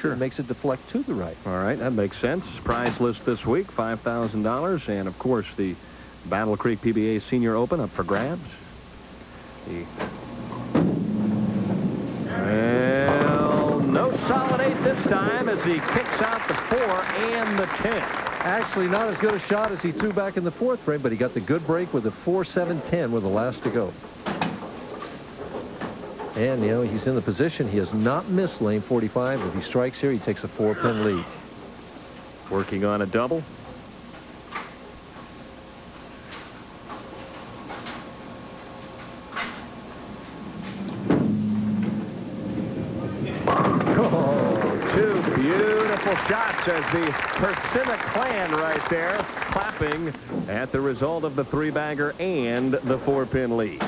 Sure. It makes it deflect to the right. All right, that makes sense. Prize list this week, $5,000. And, of course, the Battle Creek PBA Senior Open up for grabs. Well, no solid 8 this time as he kicks out the 4 and the 10. Actually, not as good a shot as he threw back in the 4th frame, but he got the good break with a 4-7-10 with the last to go. And, you know, he's in the position. He has not missed lane 45. If he strikes here, he takes a 4-pin lead. Working on a double. Oh, 2 beautiful shots as the Hriscina clan right there clapping at the result of the 3-bagger and the 4-pin lead.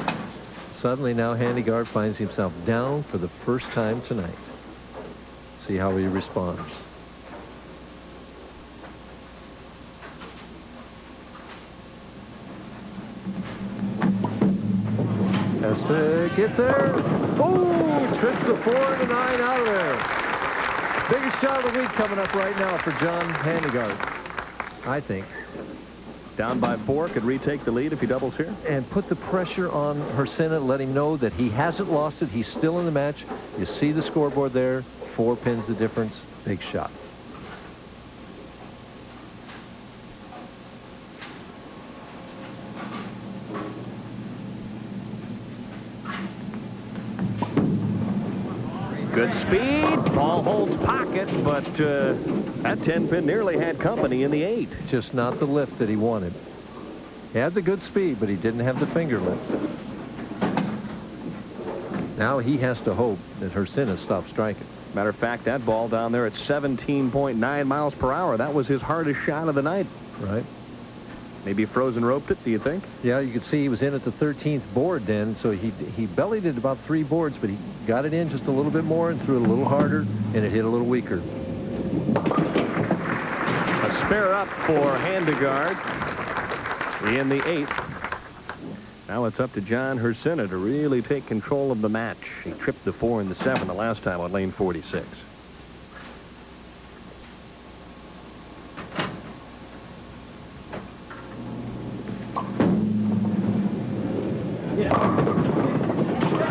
Suddenly now Handegard finds himself down for the first time tonight. See how he responds. Has to get there. Oh, trips the 4 and a 9 out of there. Biggest shot of the week coming up right now for John Handegard, I think. Down by 4, could retake the lead if he doubles here. And put the pressure on Hriscina, let him know that he hasn't lost it. He's still in the match. You see the scoreboard there. 4 pins the difference. Big shot. Good speed. Ball holds pocket, but that 10-pin nearly had company in the 8. Just not the lift that he wanted. He had the good speed, but he didn't have the finger lift. Now he has to hope that Hriscina stops striking. Matter of fact, that ball down there at 17.9 miles per hour, that was his hardest shot of the night. Right. Maybe frozen roped it, do you think? Yeah, you could see he was in at the 13th board then, so he bellied it about 3 boards, but he got it in just a little bit more and threw it a little harder, and it hit a little weaker. A spare up for Handegard in the 8th. Now it's up to John Hriscina to really take control of the match. He tripped the 4 and the 7 the last time on lane 46.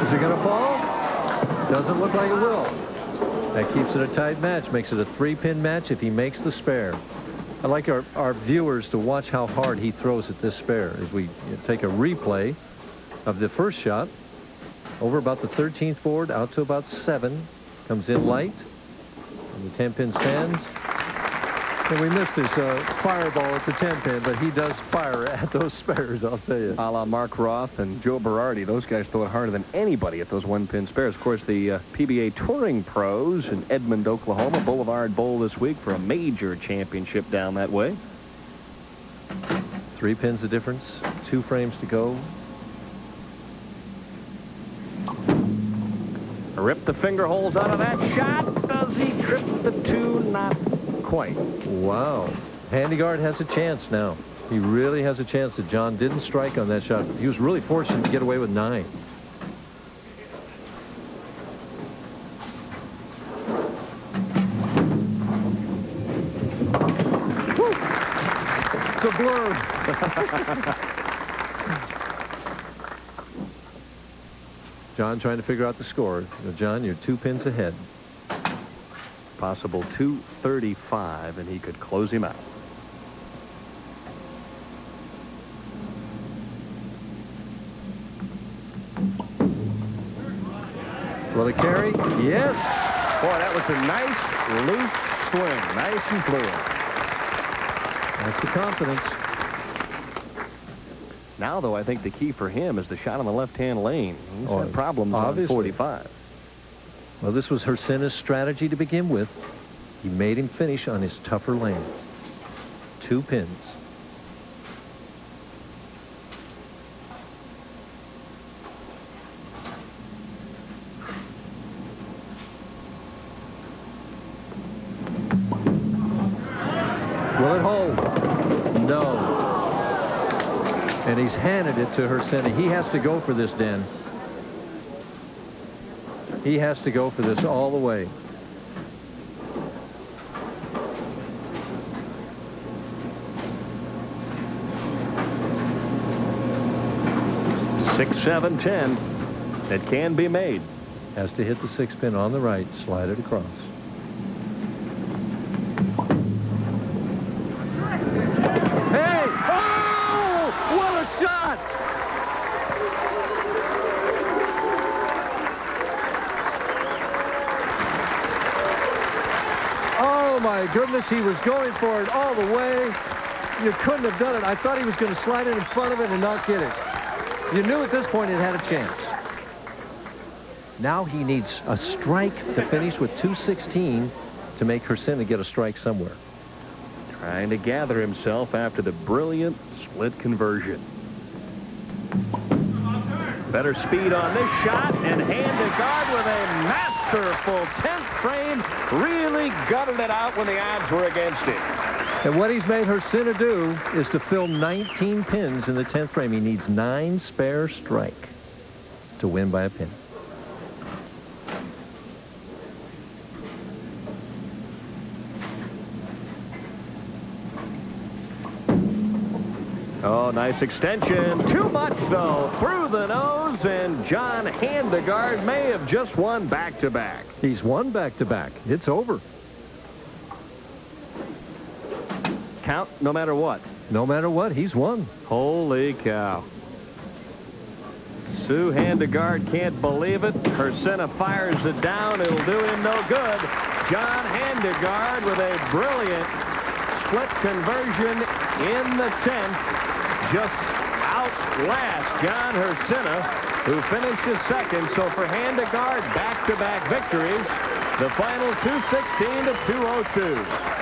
Is it going to fall? Doesn't look like it will. That keeps it a tight match, makes it a 3-pin match if he makes the spare. I'd like our viewers to watch how hard he throws at this spare as we take a replay of the first shot over about the 13th board out to about 7. Comes in light, and the 10-pin stands. And we missed his fireball at the 10-pin, but he does fire at those spares, I'll tell you. A la Mark Roth and Joe Berardi, those guys throw it harder than anybody at those 1-pin spares. Of course, the PBA Touring Pros in Edmond, Oklahoma, Boulevard Bowl this week for a major championship down that way. 3 pins the difference, 2 frames to go. Rip the finger holes out of that shot. Does he trip the 2? Not quite. Wow. Handegard has a chance now. He really has a chance that John didn't strike on that shot. He was really fortunate to get away with 9. Woo! It's a blur. John trying to figure out the score. John, you're 2 pins ahead. Possible 235, and he could close him out. Will it carry? Yes. Boy, that was a nice loose swing. Nice and fluid. That's the confidence. Now, though, I think the key for him is the shot on the left-hand lane. He's had problems on 45. Well, this was Hriscina's strategy to begin with. He made him finish on his tougher lane. 2 pins. Will it hold? No. And he's handed it to Hriscina. He has to go for this, Den. He has to go for this all the way. 6, 7, 10. It can be made. Has to hit the 6 pin on the right, slide it across. Hey! Oh! What a shot! Oh my goodness, he was going for it all the way. You couldn't have done it. I thought he was going to slide it in front of it and not get it. You knew at this point it had a chance. Now he needs a strike to finish with 216 to make Hriscina get a strike somewhere. Trying to gather himself after the brilliant split conversion. Better speed on this shot, and Handegard with a masterful 10th frame. Really gutted it out when the odds were against him. And what he's made Hriscina do is to fill 19 pins in the 10th frame. He needs 9 spare strike to win by a pin. Oh, nice extension. Too much, though. Through the nose, and John Handegard may have just won back-to-back. He's won back-to-back. It's over. Count no matter what. No matter what, he's won. Holy cow. Sue Handegard can't believe it. Hriscina fires it down. It'll do him no good. John Handegard with a brilliant split conversion in the 10th. Just outlast John Hriscina, who finishes second. So for Handegard, back-to-back victories. The final 216 to 202.